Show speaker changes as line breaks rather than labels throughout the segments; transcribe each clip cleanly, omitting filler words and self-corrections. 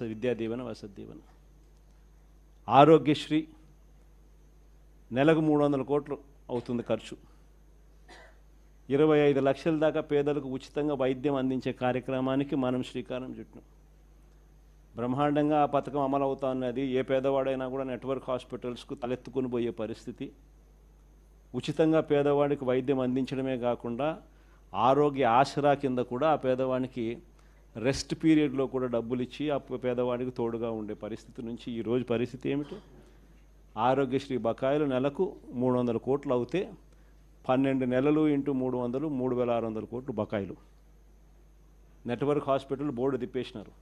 విద్యా దీవెన వసతి దీవెన ఆరోగ్యశ్రీ నెలకు 300 కోట్లు అవుతుంది ఖర్చు. 25 లక్షల దాకా పేదలకు ఉచితంగా వైద్యం అందించే కార్యక్రమానికి మనం శ్రీకారం చుట్టినాం. బ్రహ్మాండంగా ఆ పథకం అమలు అవుతా ఉన్నది. ఏ పేదవాడైనా కూడా నెట్వర్క్ హాస్పిటల్స్కు తలెత్తుకుని పోయే పరిస్థితి. ఉచితంగా పేదవాడికి వైద్యం అందించడమే కాకుండా ఆరోగ్య ఆసరా కింద కూడా ఆ పేదవాడికి రెస్ట్ పీరియడ్లో కూడా డబ్బులు ఇచ్చి ఆ పేదవాడికి తోడుగా ఉండే పరిస్థితి నుంచి ఈరోజు పరిస్థితి ఏమిటి? ఆరోగ్యశ్రీ బకాయిలు నెలకు 300 కోట్లు అవుతే 12 నెలలు ఇంటూ 300 3600 కోట్లు బకాయిలు. నెట్వర్క్ హాస్పిటల్ బోర్డు తిప్పేసినారు.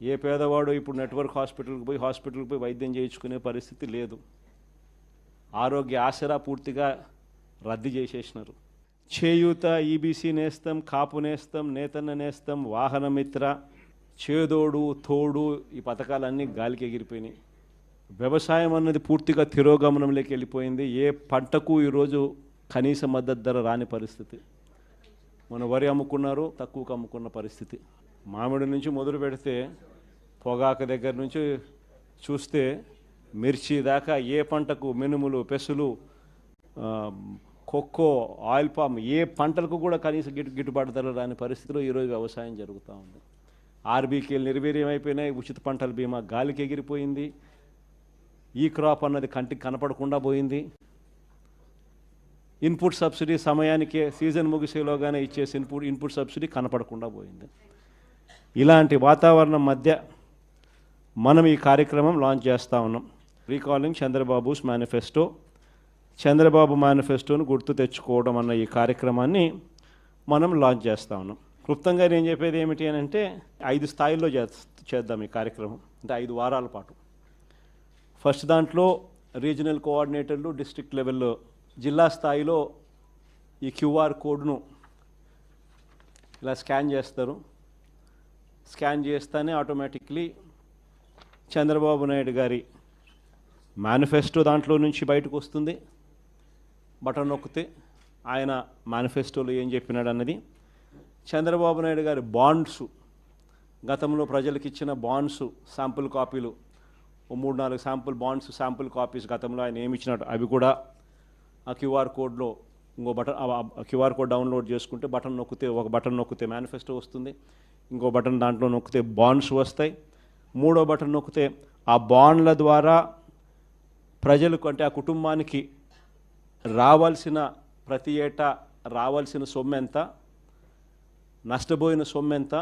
ఏ పేదవాడు ఇప్పుడు నెట్వర్క్ హాస్పిటల్కి పోయి వైద్యం చేయించుకునే పరిస్థితి లేదు. ఆరోగ్య ఆసరా పూర్తిగా రద్దు చేసేసినారు. చేయూత, ఈబీసీ నేస్తం, కాపు నేస్తం, నేతన్న నేస్తం, వాహనమిత్ర, చేదోడు, తోడు ఈ పథకాలన్నీ గాలికి ఎగిరిపోయినాయి. వ్యవసాయం అన్నది పూర్తిగా తిరోగమనంలోకి వెళ్ళిపోయింది. ఏ పంటకు ఈరోజు కనీస మద్దతు ధర రాని పరిస్థితి. మన వరి అమ్ముకున్నారు, తక్కువకు అమ్ముకున్న పరిస్థితి. మామిడి నుంచి మొదలు పెడితే పొగాకు దగ్గర నుంచి చూస్తే మిర్చి దాకా ఏ పంటకు మినుములు, పెసులు, కొక్కో, ఆయిల్ పామ్ ఏ పంటలకు కూడా కనీస గిట్టుబాటు ధర రాని పరిస్థితిలో ఈరోజు వ్యవసాయం జరుగుతూ ఉంది. ఆర్బీకేలు నిర్వీర్యమైపోయినాయి. ఉచిత పంటల బీమా గాలికి ఎగిరిపోయింది. ఈ క్రాప్ అన్నది కంటికి కనపడకుండా పోయింది. ఇన్పుట్ సబ్సిడీ సమయానికే సీజన్ ముగిసేలోగానే ఇచ్చేసి ఇన్పుట్ సబ్సిడీ కనపడకుండా పోయింది. ఇలాంటి వాతావరణం మధ్య మనం ఈ కార్యక్రమం లాంచ్ చేస్తూ ఉన్నాం. రీకాలింగ్ చంద్రబాబుస్ మేనిఫెస్టో, చంద్రబాబు మేనిఫెస్టోను గుర్తు తెచ్చుకోవడం అన్న ఈ కార్యక్రమాన్ని మనం లాంచ్ చేస్తూ ఉన్నాం. క్లుప్తంగా నేను చెప్పేది ఏమిటి అని అంటే 5 స్థాయిల్లో చేద్దాం ఈ కార్యక్రమం. అంటే 5 వారాల పాటు. ఫస్ట్ దాంట్లో రీజనల్ కోఆర్డినేటర్లు, డిస్ట్రిక్ట్ లెవెల్లో, జిల్లా స్థాయిలో ఈ క్యూఆర్ కోడ్ను ఇలా స్కాన్ చేస్తారు. స్కాన్ చేస్తేనే ఆటోమేటిక్లీ చంద్రబాబు నాయుడు గారి మేనిఫెస్టో దాంట్లో నుంచి బయటకు వస్తుంది. బటన్ నొక్కితే ఆయన మేనిఫెస్టోలో ఏం చెప్పినాడు అన్నది. చంద్రబాబు నాయుడు గారి బాండ్స్, గతంలో ప్రజలకు ఇచ్చిన బాండ్స్ శాంపుల్ కాపీలు, 3-4 శాంపుల్ కాపీస్ గతంలో ఆయన ఏమి ఇచ్చినాడు అవి కూడా ఆ క్యూఆర్ కోడ్లో ఇంకో బటన్, క్యూఆర్ కోడ్ డౌన్లోడ్ చేసుకుంటే ఒక బటన్ నొక్కితే మేనిఫెస్టో వస్తుంది. ఇంకో బటన్ దాంట్లో నొక్కితే బాండ్స్ వస్తాయి. 3వ బటన్ నొక్కితే ఆ బాండ్ల ద్వారా ప్రజలకు, అంటే ఆ కుటుంబానికి రావాల్సిన, ప్రతి ఏటా రావాల్సిన సొమ్ము ఎంత, నష్టపోయిన సొమ్ము ఎంత,